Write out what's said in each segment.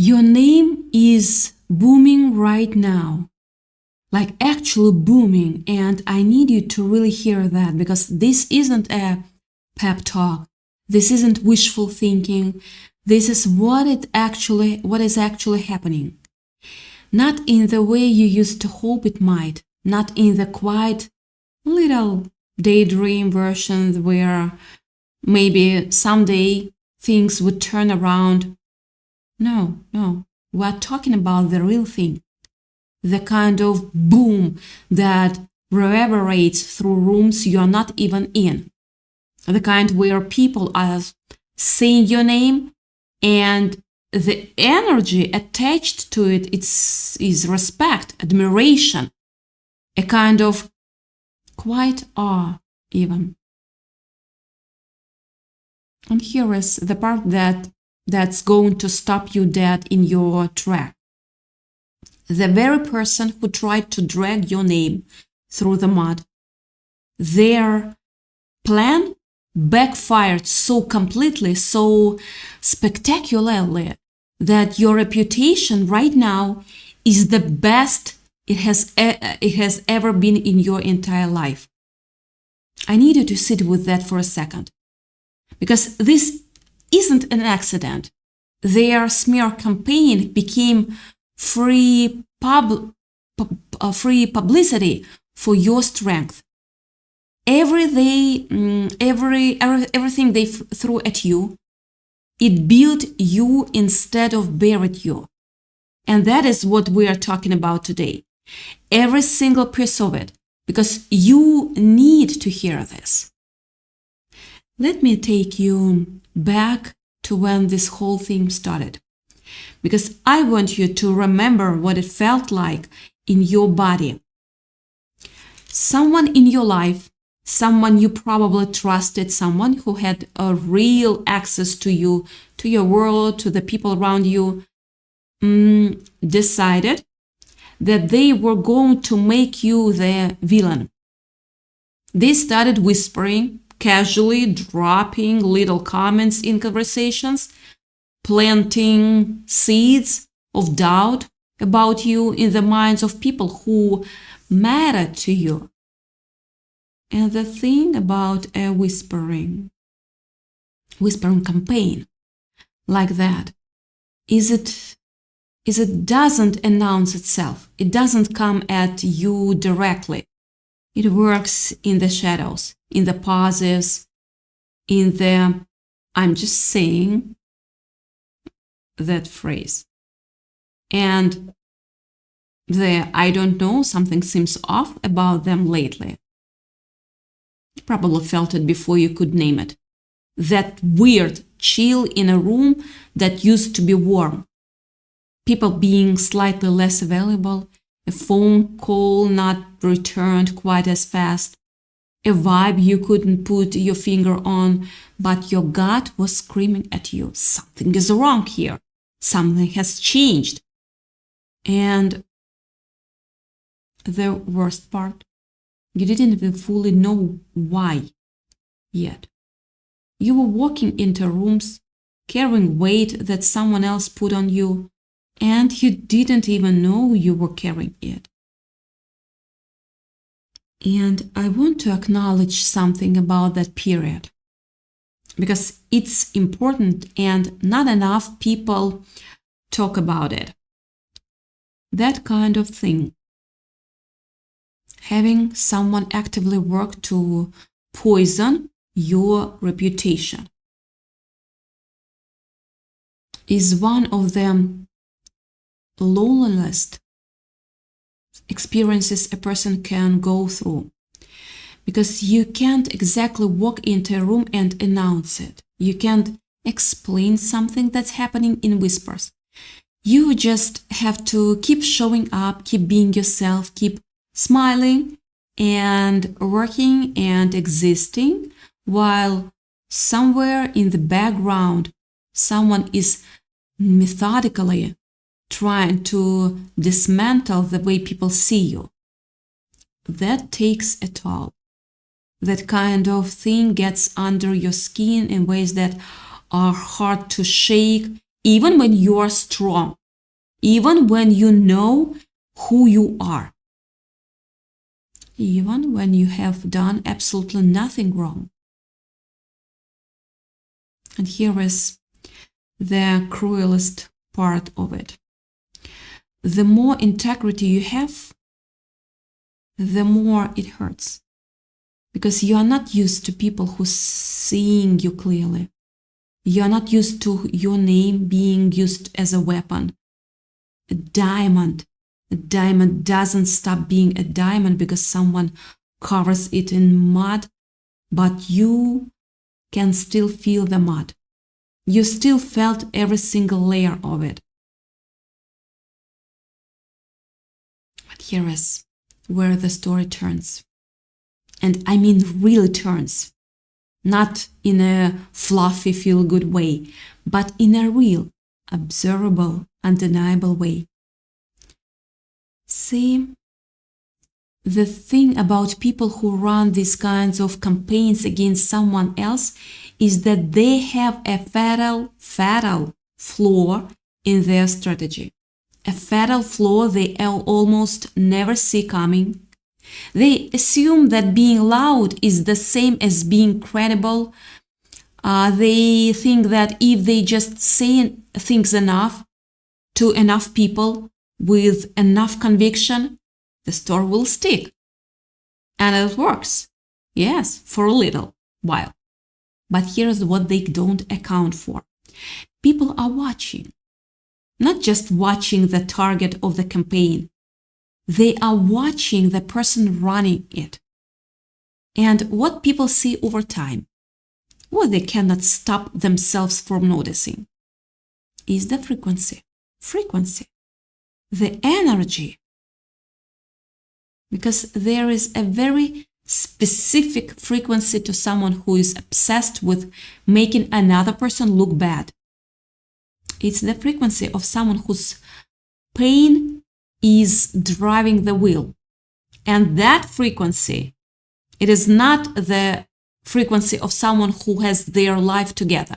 Your name is booming right now, like actually booming, and I need you to really hear that, because this isn't a pep talk. This isn't wishful thinking. This is what is actually happening. Not in the way you used to hope it might, not in the quiet little daydream version where maybe someday things would turn around. No, we're talking about the real thing. The kind of boom that reverberates through rooms you're not even in. The kind where people are saying your name and the energy attached to it is respect, admiration, a kind of quiet awe even. And here is the part that's going to stop you dead in your track. The very person who tried to drag your name through the mud, their plan backfired so completely, so spectacularly, that your reputation right now is the best it has ever been in your entire life. I need you to sit with that for a second, because this isn't an accident. Their smear campaign became free publicity for your strength. Everything they threw at you, it built you instead of buried you. And that is what we are talking about today. Every single piece of it, because you need to hear this. Let me take you back to when this whole thing started, because I want you to remember what it felt like in your body. Someone in your life, someone you probably trusted, someone who had a real access to you, to your world, to the people around you, decided that they were going to make you the villain. They started whispering, casually dropping little comments in conversations, planting seeds of doubt about you in the minds of people who mattered to you. And the thing about a whispering campaign like that is it doesn't announce itself. It doesn't come at you directly. It works in the shadows, in the pauses, in the I'm just saying that phrase. And the I don't know, something seems off about them lately. You probably felt it before you could name it. That weird chill in a room that used to be warm. People being slightly less available, a phone call not returned quite as fast, a vibe you couldn't put your finger on, but your gut was screaming at you. Something is wrong here. Something has changed. And the worst part, you didn't even fully know why yet. You were walking into rooms, carrying weight that someone else put on you, and you didn't even know you were carrying it. And I want to acknowledge something about that period, because it's important and not enough people talk about it. That kind of thing. Having someone actively work to poison your reputation is one of the loneliest experiences a person can go through, because you can't exactly walk into a room and announce it. You can't explain something that's happening in whispers. You just have to keep showing up, keep being yourself, keep smiling and working and existing, while somewhere in the background someone is methodically trying to dismantle the way people see you. That takes a toll. That kind of thing gets under your skin in ways that are hard to shake even when you are strong, even when you know who you are, even when you have done absolutely nothing wrong. And here is the cruelest part of it. The more integrity you have, the more it hurts. Because you are not used to people who seeing you clearly. You are not used to your name being used as a weapon. A diamond doesn't stop being a diamond because someone covers it in mud, but you can still feel the mud. You still felt every single layer of it. But here is where the story turns. And I mean really turns. Not in a fluffy, feel-good way, but in a real, observable, undeniable way. See, the thing about people who run these kinds of campaigns against someone else is that they have a fatal flaw in their strategy. A fatal flaw they almost never see coming. They assume that being loud is the same as being credible. They think that if they just say things enough to enough people with enough conviction, the story will stick. And it works. Yes, for a little while. But here's what they don't account for. People are watching. Not just watching the target of the campaign. They are watching the person running it. And what people see over time, what they cannot stop themselves from noticing, is the frequency. The energy. Because there is a very specific frequency to someone who is obsessed with making another person look bad. It's the frequency of someone whose pain is driving the wheel. And that frequency, it is not the frequency of someone who has their life together.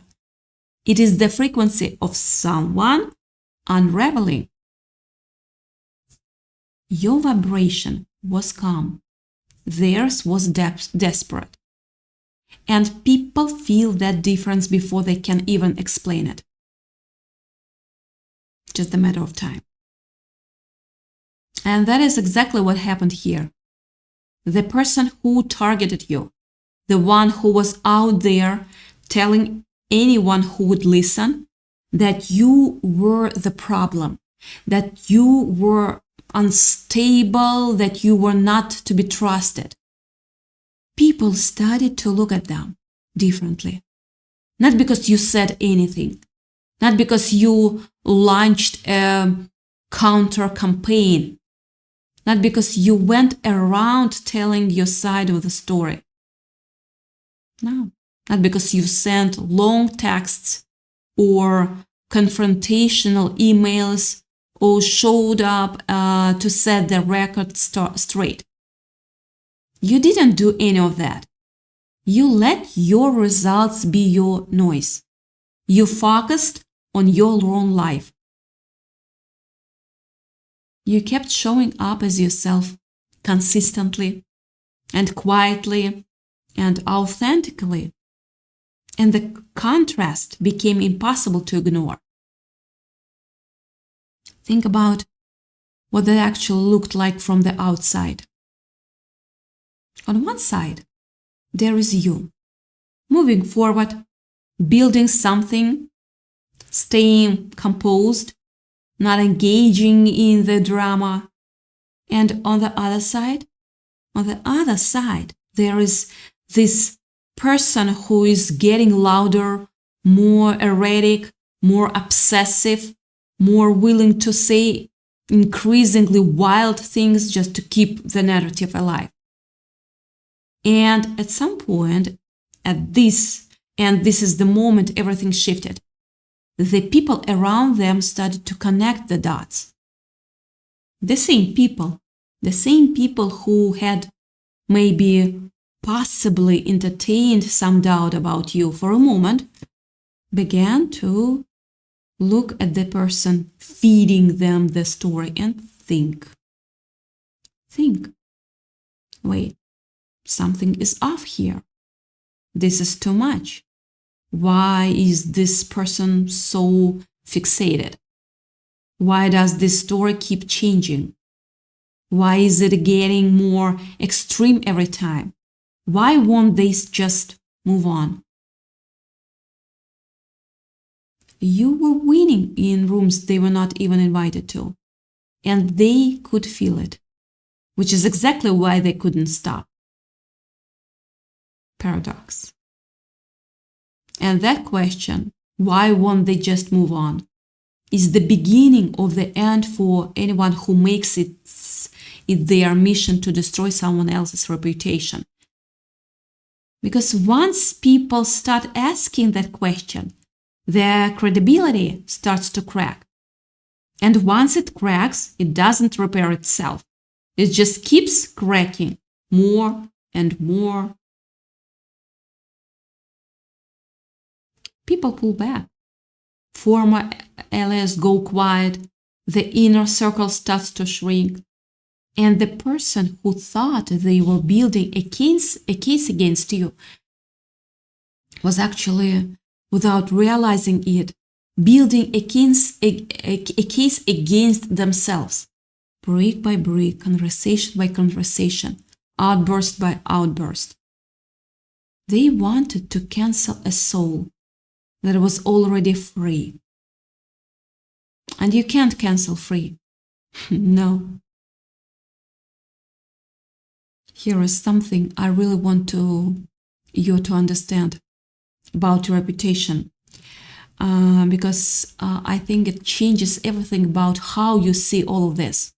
It is the frequency of someone unraveling. Your vibration was calm. Theirs was desperate. And people feel that difference before they can even explain it. Just a matter of time. And that is exactly what happened here. The person who targeted you, the one who was out there telling anyone who would listen that you were the problem, that you were unstable, that you were not to be trusted. People started to look at them differently. Not because you said anything, not because you launched a counter campaign, not because you went around telling your side of the story. No, not because you sent long texts or confrontational emails or showed up to set the record straight. You didn't do any of that. You let your results be your noise. You focused on your own life. You kept showing up as yourself consistently and quietly and authentically. And the contrast became impossible to ignore. Think about what that actually looked like from the outside. On one side, there is you, moving forward, building something, staying composed, not engaging in the drama. And on the other side, there is this person who is getting louder, more erratic, more obsessive, more willing to say increasingly wild things just to keep the narrative alive. And at some point, this is the moment everything shifted. The people around them started to connect the dots. The same people who had maybe possibly entertained some doubt about you for a moment, began to Look at the person feeding them the story and think. Think. Wait, something is off here. This is too much. Why is this person so fixated? Why does this story keep changing? Why is it getting more extreme every time? Why won't they just move on? You were winning in rooms they were not even invited to, and they could feel it, which is exactly why they couldn't stop. Paradox. And that question, why won't they just move on, is the beginning of the end for anyone who makes it their mission to destroy someone else's reputation. Because once people start asking that question, their credibility starts to crack. And once it cracks, it doesn't repair itself. It just keeps cracking more and more. People pull back. Former allies go quiet. The inner circle starts to shrink. And the person who thought they were building a case against you was actually, without realizing it, building a case against themselves. Brick by brick, conversation by conversation, outburst by outburst. They wanted to cancel a soul that was already free. And you can't cancel free. No. Here is something I really want you to understand about your reputation, because I think it changes everything about how you see all of this.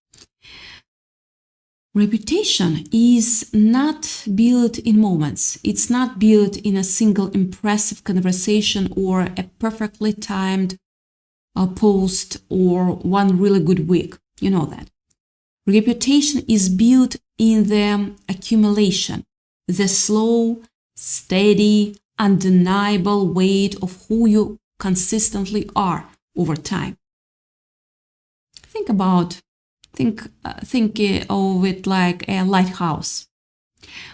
Reputation is not built in moments. It's not built in a single impressive conversation or a perfectly timed post or one really good week. You know that. Reputation is built in the accumulation, the slow, steady, undeniable weight of who you consistently are over time. Think of it like a lighthouse.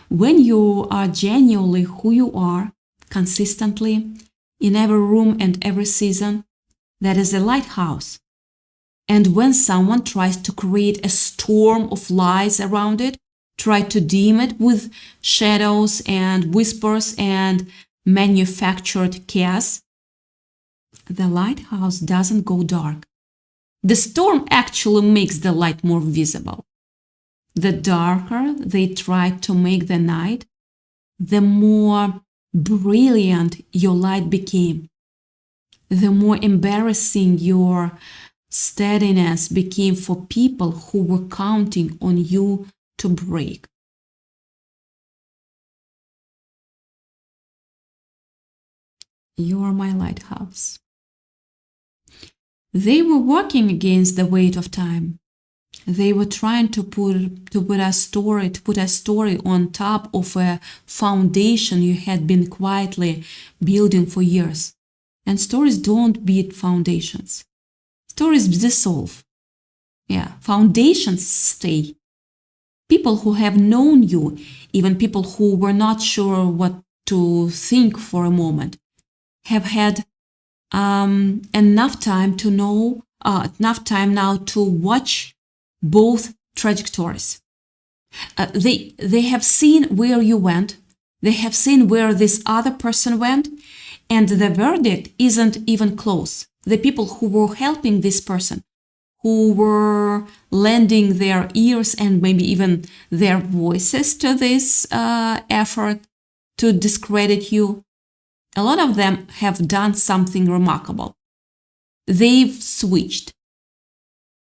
When you are genuinely who you are, consistently, in every room and every season, that is a lighthouse. And when someone tries to create a storm of lies around it, try to dim it with shadows and whispers and manufactured chaos, the lighthouse doesn't go dark. The storm actually makes the light more visible. The darker they try to make the night, the more brilliant your light became. The more embarrassing your steadiness became for people who were counting on you to break. You are my lighthouse. They were working against the weight of time. They were trying to put a story on top of a foundation you had been quietly building for years. And stories don't beat foundations. Stories dissolve. Yeah, foundations stay. People who have known you, even people who were not sure what to think for a moment, have had enough time now to watch both trajectories. They have seen where you went. They have seen where this other person went, and the verdict isn't even close. The people who were helping this person, who were lending their ears and maybe even their voices to this effort to discredit you, a lot of them have done something remarkable. They've switched.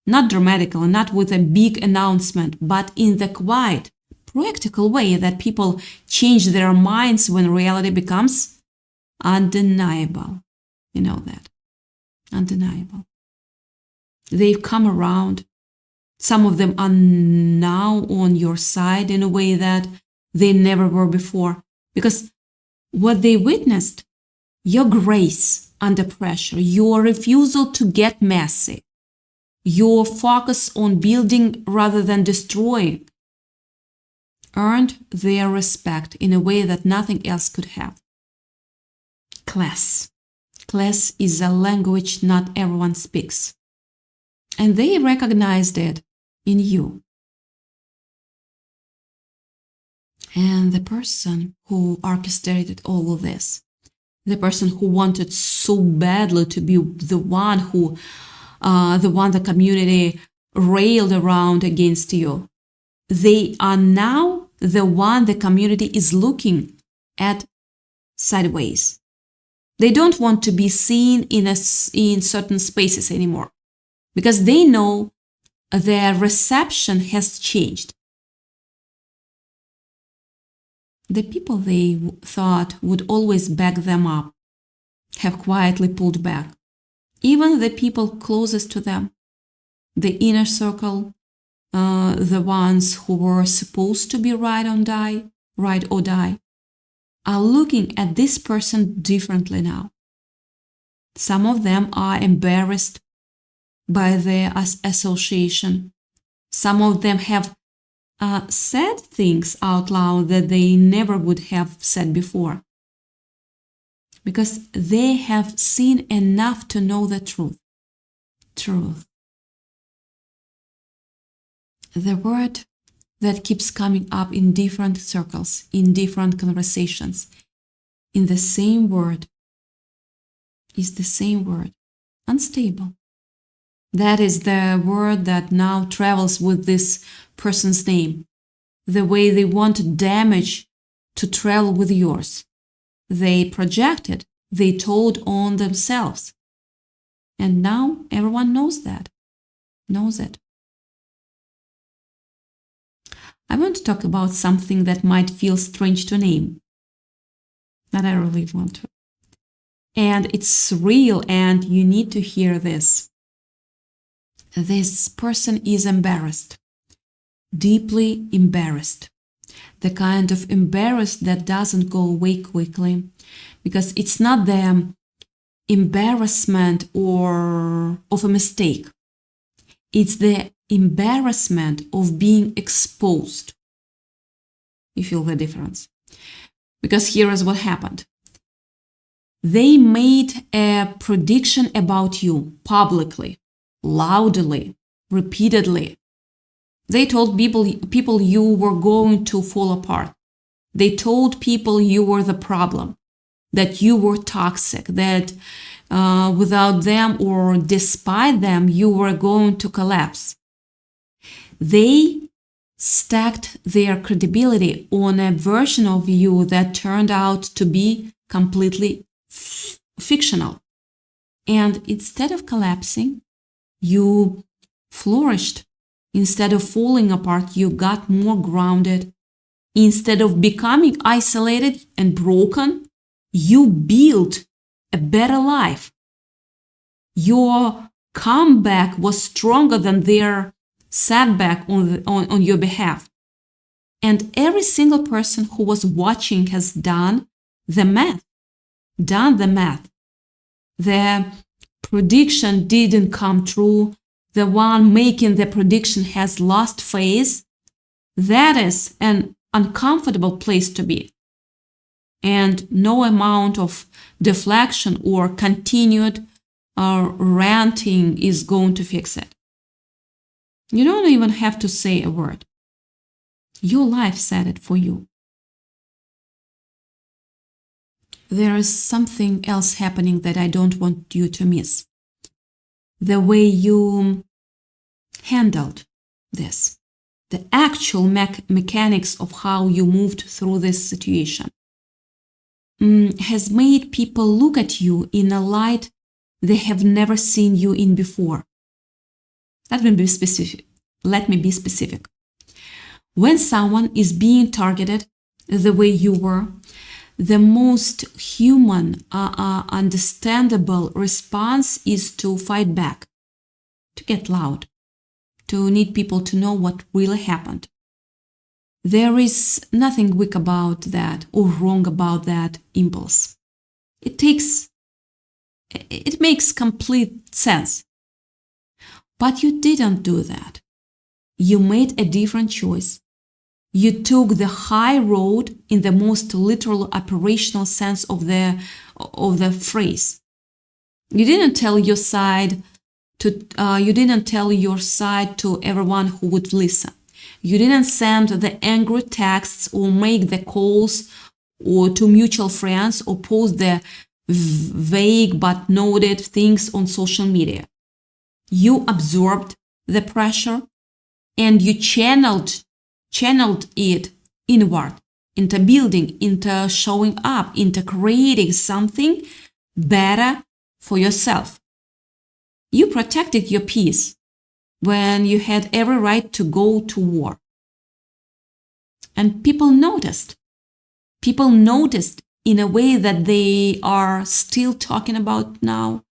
Not dramatically, not with a big announcement, but in the quiet, practical way that people change their minds when reality becomes undeniable. You know that. Undeniable. They've come around. Some of them are now on your side in a way that they never were before. Because what they witnessed, your grace, under pressure, your refusal to get messy, your focus on building rather than destroying, earned their respect in a way that nothing else could have. Class. Class is a language not everyone speaks. And they recognized it in you. And the person who orchestrated all of this, the person who wanted so badly to be the one the community railed around against you, they are now the one the community is looking at sideways. They don't want to be seen in certain spaces anymore because they know their reception has changed. The people they thought would always back them up have quietly pulled back. Even the people closest to them, the inner circle, the ones who were supposed to be ride or die, are looking at this person differently now. Some of them are embarrassed by their association. Some of them have said things out loud that they never would have said before, because they have seen enough to know the truth. The word that keeps coming up in different circles, in different conversations, in the same word, is the same word, unstable. That is the word that now travels with this person's name, the way they want damage to travel with yours. They projected, they told on themselves. And now everyone knows it. I want to talk about something that might feel strange to name, but I really want to. And it's real, and you need to hear this. This person is embarrassed, deeply embarrassed. The kind of embarrassed that doesn't go away quickly, because it's not the embarrassment of a mistake. It's the embarrassment of being exposed. You feel the difference? Because here is what happened. They made a prediction about you publicly, loudly, repeatedly. They told people you were going to fall apart. They told people you were the problem, that you were toxic, that without them or despite them, you were going to collapse. They stacked their credibility on a version of you that turned out to be completely fictional. And instead of collapsing, you flourished. Instead of falling apart, you got more grounded. Instead of becoming isolated and broken, you built a better life. Your comeback was stronger than their setback on your behalf. And every single person who was watching has done the math. The prediction didn't come true. The one making the prediction has lost face. That is an uncomfortable place to be. And no amount of deflection or continued ranting is going to fix it. You don't even have to say a word. Your life said it for you. There is something else happening that I don't want you to miss. The way you handled this, the actual mechanics of how you moved through this situation, has made people look at you in a light they have never seen you in before. Let me be specific. When someone is being targeted the way you were, the most human, understandable response is to fight back, to get loud, to need people to know what really happened. There is nothing weak about that or wrong about that impulse. It takes It makes complete sense. But you didn't do that. You made a different choice. You took the high road in the most literal operational sense of the phrase. You didn't tell your side to everyone who would listen. You didn't send the angry texts or make the calls or to mutual friends or post the vague but noted things on social media. You absorbed the pressure and you channeled it inward, into building, into showing up, into creating something better for yourself. You protected your peace when you had every right to go to war. And people noticed. People noticed in a way that they are still talking about now.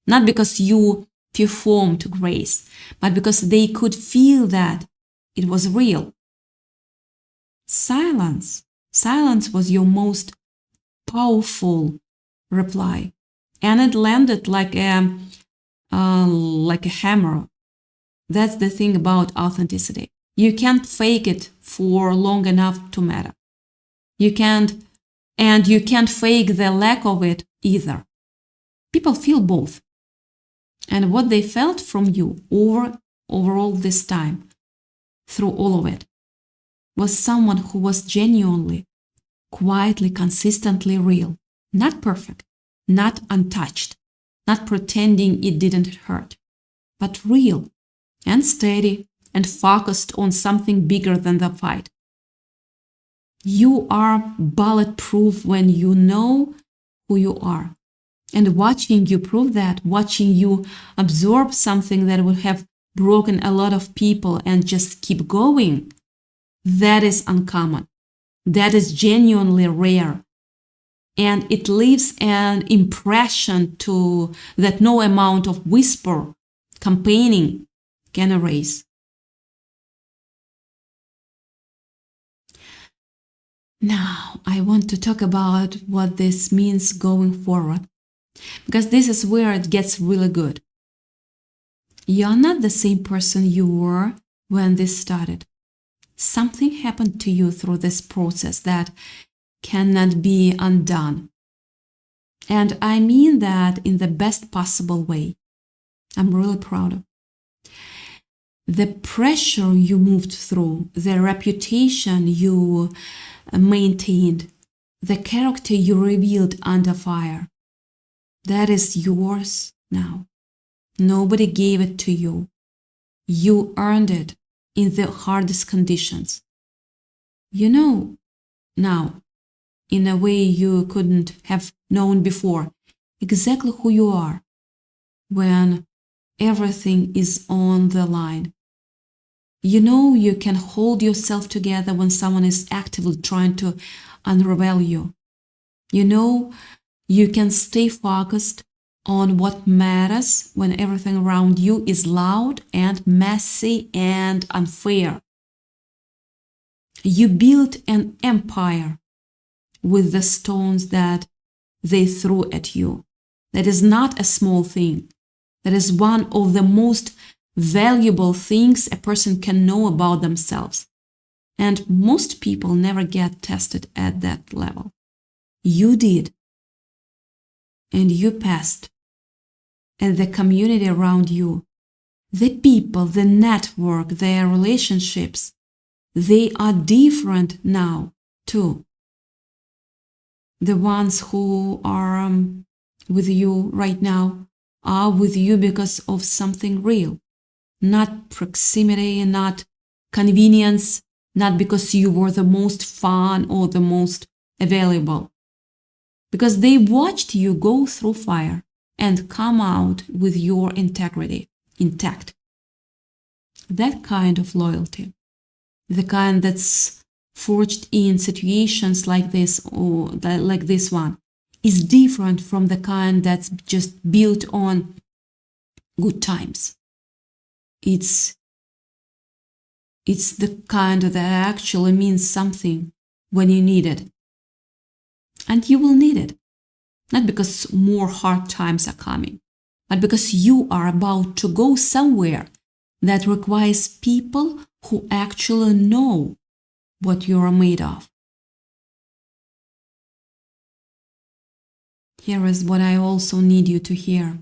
Not because you performed grace, but because they could feel that it was real. Silence was your most powerful reply, and it landed like a hammer. That's the thing about authenticity. You can't fake it for long enough to matter. You can't fake the lack of it either. People feel both. And what they felt from you over all this time, through all of it, was someone who was genuinely, quietly, consistently real. Not perfect, not untouched, not pretending it didn't hurt, but real and steady and focused on something bigger than the fight. You are bulletproof when you know who you are. And watching you prove that, watching you absorb something that would have broken a lot of people and just keep going, that is uncommon. That is genuinely rare. And it leaves an impression that no amount of whisper, campaigning can erase. Now, I want to talk about what this means going forward, because this is where it gets really good. You're not the same person you were when this started. Something happened to you through this process that cannot be undone. And I mean that in the best possible way. I'm really proud of. The pressure you moved through, the reputation you maintained, the character you revealed under fire, that is yours now. Nobody gave it to you. You earned it in the hardest conditions. You know now, in a way you couldn't have known before, exactly who you are when everything is on the line. You know you can hold yourself together when someone is actively trying to unravel you. You know you can stay focused on what matters when everything around you is loud and messy and unfair. You built an empire with the stones that they threw at you. That is not a small thing. That is one of the most valuable things a person can know about themselves. And most people never get tested at that level. You did. And you passed. And the community around you, the people, the network, their relationships, they are different now too. The ones who are with you right now are with you because of something real. Not proximity, not convenience, not because you were the most fun or the most available. Because they watched you go through fire and come out with your integrity intact. That kind of loyalty, the kind that's forged in situations like this or like this one, is different from the kind that's just built on good times. It's the kind that actually means something when you need it. And you will need it. Not because more hard times are coming, but because you are about to go somewhere that requires people who actually know what you are made of. Here is what I also need you to hear.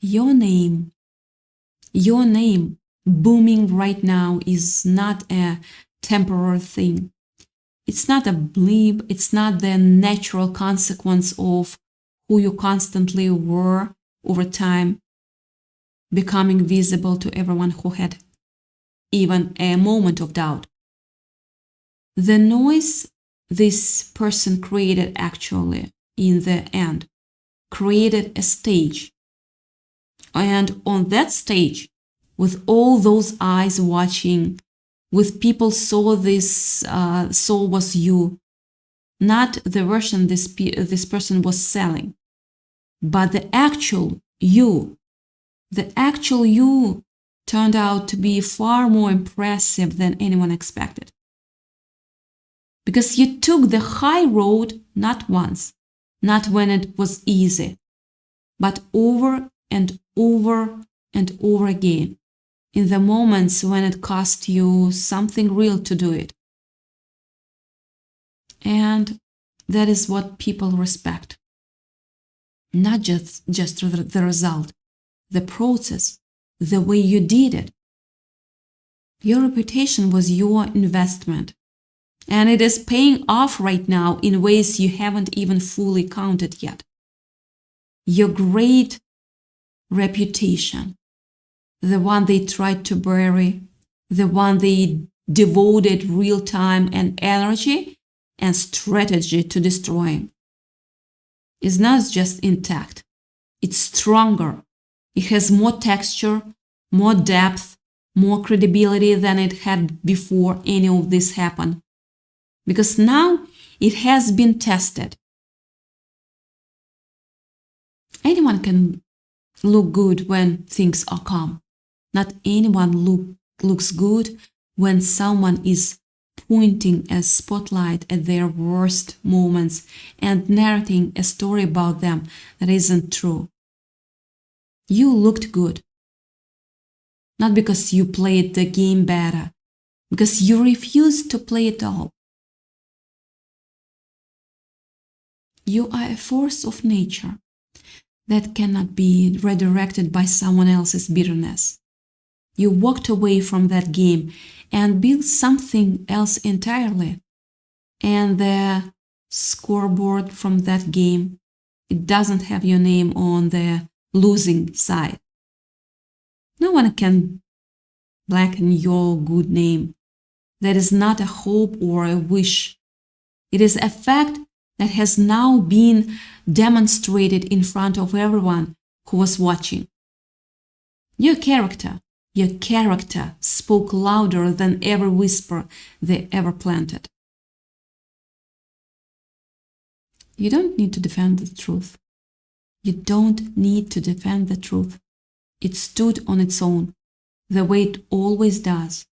Your name booming right now is not a temporary thing. It's not a blip, it's not the natural consequence of who you constantly were over time, becoming visible to everyone who had even a moment of doubt. The noise this person created actually, in the end, created a stage. And on that stage, with all those eyes watching, with people saw was you, not the version this person was selling, but the actual you. The actual you turned out to be far more impressive than anyone expected. Because you took the high road not once, not when it was easy, but over and over and over again, in the moments when it cost you something real to do it. And that is what people respect. Not just the result, the process, the way you did it. Your reputation was your investment, and it is paying off right now in ways you haven't even fully counted yet. Your great reputation, the one they tried to bury, the one they devoted real time and energy and strategy to destroying, is not just intact, it's stronger. It has more texture, more depth, more credibility than it had before any of this happened. Because now it has been tested. Anyone can look good when things are calm. Not anyone looks good when someone is pointing a spotlight at their worst moments and narrating a story about them that isn't true. You looked good. Not because you played the game better, because you refused to play it all. You are a force of nature that cannot be redirected by someone else's bitterness. You walked away from that game and built something else entirely. And the scoreboard from that game, it doesn't have your name on the losing side. No one can blacken your good name. That is not a hope or a wish. It is a fact that has now been demonstrated in front of everyone who was watching. Your character spoke louder than every whisper they ever planted. You don't need to defend the truth. You don't need to defend the truth. It stood on its own, the way it always does.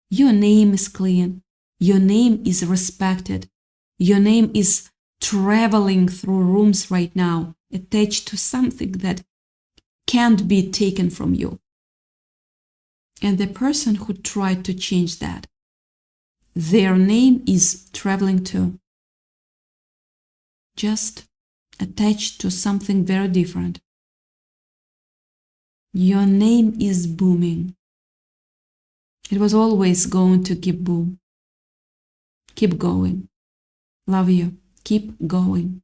Your name is clean. Your name is respected. Your name is traveling through rooms right now, attached to something that can't be taken from you. And the person who tried to change that, their name is traveling too. Just attached to something very different. Your name is booming. It was always going to keep boom. Keep going. Love you. Keep going.